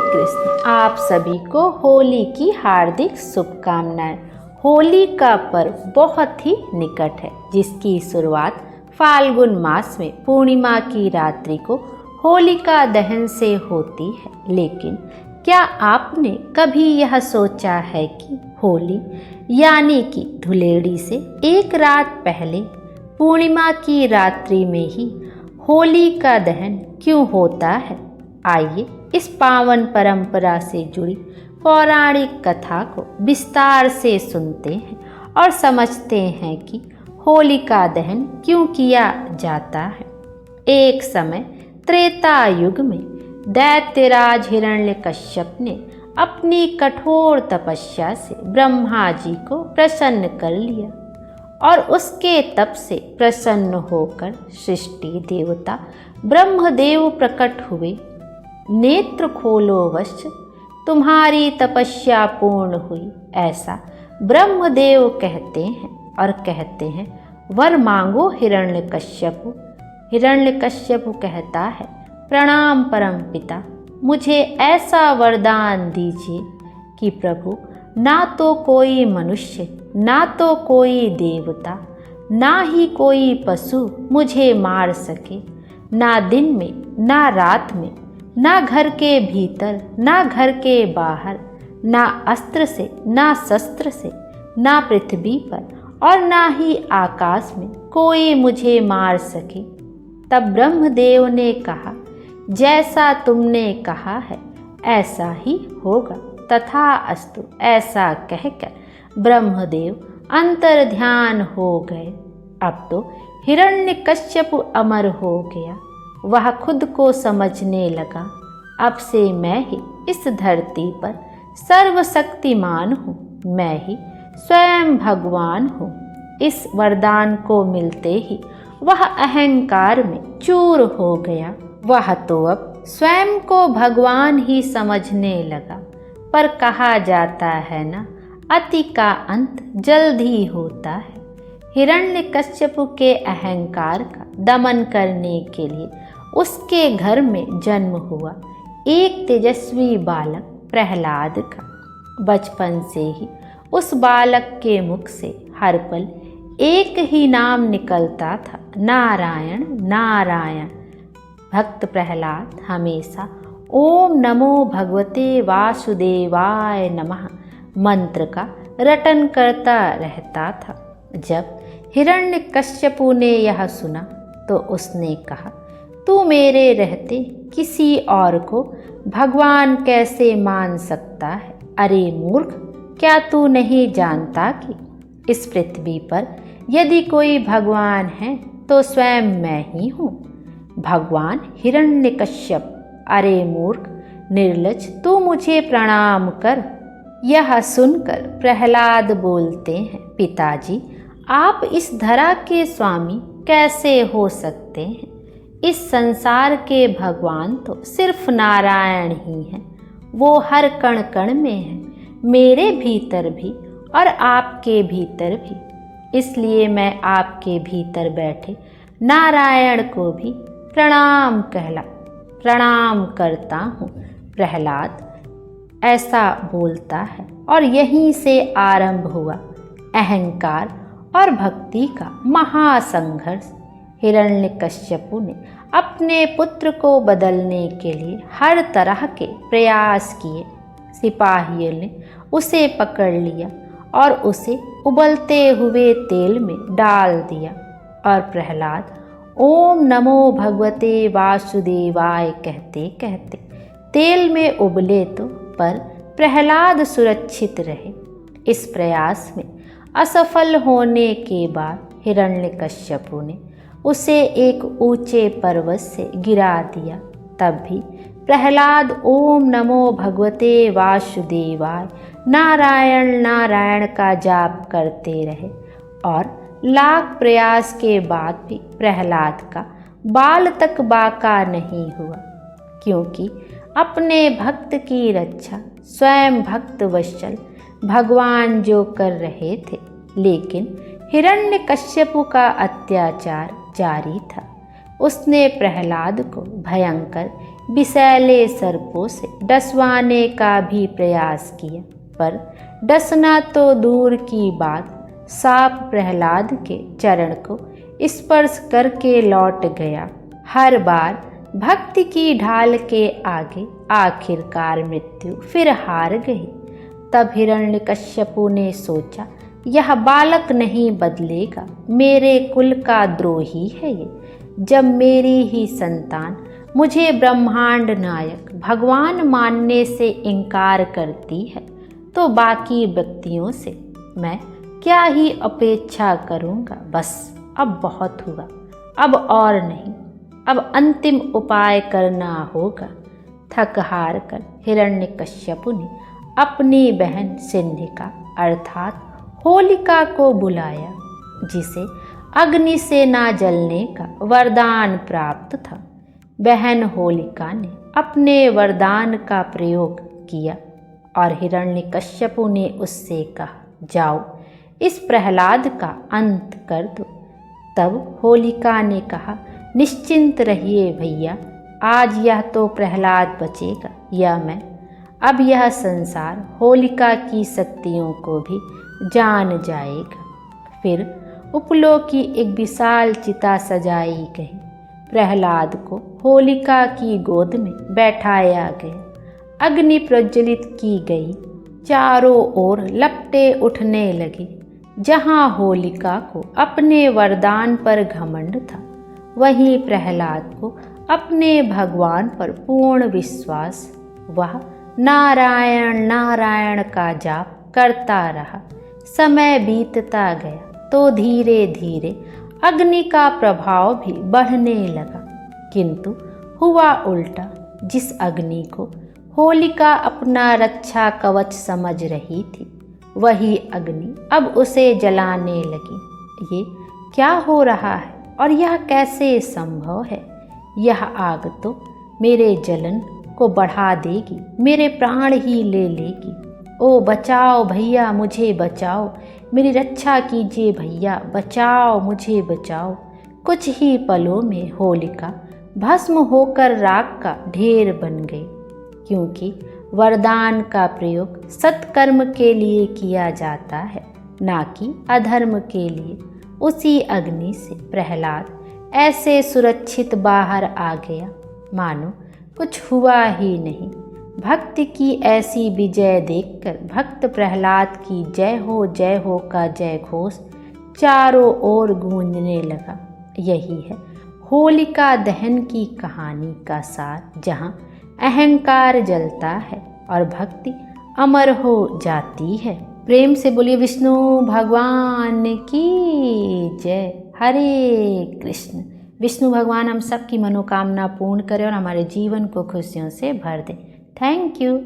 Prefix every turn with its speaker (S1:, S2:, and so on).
S1: कृष्ण। आप सभी को होली की हार्दिक शुभकामनाएं। होली का पर्व बहुत ही निकट है, जिसकी शुरुआत फाल्गुन मास में पूर्णिमा की रात्रि को होलिका दहन से होती है। लेकिन क्या आपने कभी यह सोचा है कि होली यानी कि धुलेड़ी से एक रात पहले पूर्णिमा की रात्रि में ही होली का दहन क्यों होता है? आइए इस पावन परंपरा से जुड़ी पौराणिक कथा को विस्तार से सुनते हैं और समझते हैं कि होलिका दहन क्यों किया जाता है। एक समय त्रेता युग में दैत्यराज हिरण्यकश्यप ने अपनी कठोर तपस्या से ब्रह्मा जी को प्रसन्न कर लिया और उसके तप से प्रसन्न होकर सृष्टि देवता ब्रह्मदेव प्रकट हुए। नेत्र खोलो वश्य, तुम्हारी तपस्या पूर्ण हुई, ऐसा ब्रह्मदेव कहते हैं और कहते हैं वर मांगो हिरण्यकश्यप। हिरण्यकश्यप कहता है प्रणाम परम पिता, मुझे ऐसा वरदान दीजिए कि प्रभु ना तो कोई मनुष्य, ना तो कोई देवता, ना ही कोई पशु मुझे मार सके, ना दिन में ना रात में, ना घर के भीतर ना घर के बाहर, ना अस्त्र से ना शस्त्र से, ना पृथ्वी पर और ना ही आकाश में कोई मुझे मार सके। तब ब्रह्मदेव ने कहा, जैसा तुमने कहा है ऐसा ही होगा, तथा अस्तु। ऐसा कहकर ब्रह्मदेव अंतर ध्यान हो गए। अब तो हिरण्यकश्यप अमर हो गया। वह खुद को समझने लगा, अब से मैं ही इस धरती पर सर्वशक्तिमान हूँ, मैं ही स्वयं भगवान हूँ। इस वरदान को मिलते ही वह अहंकार में चूर हो गया। वह तो अब स्वयं को भगवान ही समझने लगा। पर कहा जाता है ना, अति का अंत जल्द ही होता है। हिरण्यकश्यप के अहंकार का दमन करने के लिए उसके घर में जन्म हुआ एक तेजस्वी बालक प्रहलाद का। बचपन से ही उस बालक के मुख से हर पल एक ही नाम निकलता था, नारायण नारायण। भक्त प्रहलाद हमेशा ओम नमो भगवते वासुदेवाय नमः मंत्र का रटन करता रहता था। जब हिरण्यकश्यपु ने यह सुना तो उसने कहा, तू मेरे रहते किसी और को भगवान कैसे मान सकता है? अरे मूर्ख, क्या तू नहीं जानता कि इस पृथ्वी पर यदि कोई भगवान है तो स्वयं मैं ही हूँ, भगवान हिरण्यकश्यप। अरे मूर्ख निर्लज, तू मुझे प्रणाम कर। यह सुनकर प्रहलाद बोलते हैं, पिताजी आप इस धरा के स्वामी कैसे हो सकते हैं? इस संसार के भगवान तो सिर्फ नारायण ही हैं। वो हर कण कण में है, मेरे भीतर भी और आपके भीतर भी। इसलिए मैं आपके भीतर बैठे नारायण को भी प्रणाम करता हूँ। प्रहलाद ऐसा बोलता है और यहीं से आरंभ हुआ अहंकार और भक्ति का महासंघर्ष। हिरण्यकश्यपु ने अपने पुत्र को बदलने के लिए हर तरह के प्रयास किए। सिपाहियों ने उसे पकड़ लिया और उसे उबलते हुए तेल में डाल दिया और प्रहलाद ओम नमो भगवते वासुदेवाय कहते कहते तेल में उबले तो, पर प्रहलाद सुरक्षित रहे। इस प्रयास में असफल होने के बाद हिरण्यकश्यपु ने उसे एक ऊंचे पर्वत से गिरा दिया। तब भी प्रहलाद ओम नमो भगवते वासुदेवाय नारायण नारायण का जाप करते रहे और लाख प्रयास के बाद भी प्रहलाद का बाल तक बाका नहीं हुआ, क्योंकि अपने भक्त की रक्षा स्वयं भक्त वत्सल भगवान जो कर रहे थे। लेकिन हिरण्यकश्यपु का अत्याचार जारी था। उसने प्रहलाद को भयंकर विषैले सर्पों से डसवाने का भी प्रयास किया, पर डसना तो दूर की बात, सांप प्रहलाद के चरण को स्पर्श करके लौट गया। हर बार भक्ति की ढाल के आगे आखिरकार मृत्यु फिर हार गई। तब हिरण्यकश्यपु ने सोचा, यह बालक नहीं बदलेगा, मेरे कुल का द्रोही है ये। जब मेरी ही संतान मुझे ब्रह्मांड नायक भगवान मानने से इनकार करती है, तो बाकी व्यक्तियों से मैं क्या ही अपेक्षा करूँगा। बस अब बहुत हुआ, अब और नहीं, अब अंतिम उपाय करना होगा। थक हार कर हिरण्यकश्यपु ने अपनी बहन सिंधिका अर्थात होलिका को बुलाया, जिसे अग्नि से ना जलने का वरदान प्राप्त था। बहन होलिका ने अपने वरदान का प्रयोग किया और हिरण्यकश्यपु ने उससे कहा, जाओ इस प्रहलाद का अंत कर दो। तब होलिका ने कहा, निश्चिंत रहिए भैया, आज यह तो प्रहलाद बचेगा या मैं। अब यह संसार होलिका की शक्तियों को भी जान जाएगा। फिर उपलों की एक विशाल चिता सजाई गई। प्रहलाद को होलिका की गोद में बैठाया गया। अग्नि प्रज्वलित की गई। चारों ओर लपटें उठने लगी। जहाँ होलिका को अपने वरदान पर घमंड था, वहीं प्रहलाद को अपने भगवान पर पूर्ण विश्वास। वह नारायण नारायण का जाप करता रहा। समय बीतता गया तो धीरे धीरे अग्नि का प्रभाव भी बढ़ने लगा, किंतु हुआ उल्टा। जिस अग्नि को होलिका अपना रक्षा कवच समझ रही थी, वही अग्नि अब उसे जलाने लगी। ये क्या हो रहा है और यह कैसे संभव है? यह आग तो मेरे जलन को बढ़ा देगी, मेरे प्राण ही ले लेगी। ओ बचाओ भैया, मुझे बचाओ, मेरी रक्षा कीजिए भैया, बचाओ मुझे बचाओ। कुछ ही पलों में होलिका भस्म होकर राख का ढेर बन गई, क्योंकि वरदान का प्रयोग सत्कर्म के लिए किया जाता है, ना कि अधर्म के लिए। उसी अग्नि से प्रहलाद ऐसे सुरक्षित बाहर आ गया मानो कुछ हुआ ही नहीं। भक्ति की ऐसी विजय देखकर भक्त प्रहलाद की जय हो का जय घोष चारों ओर गूंजने लगा। यही है होलिका दहन की कहानी का सार, जहाँ अहंकार जलता है और भक्ति अमर हो जाती है। प्रेम से बोलिए विष्णु भगवान की जय। हरे कृष्ण। विष्णु भगवान हम सब की मनोकामना पूर्ण करें और हमारे जीवन को खुशियों से भर दें। Thank you.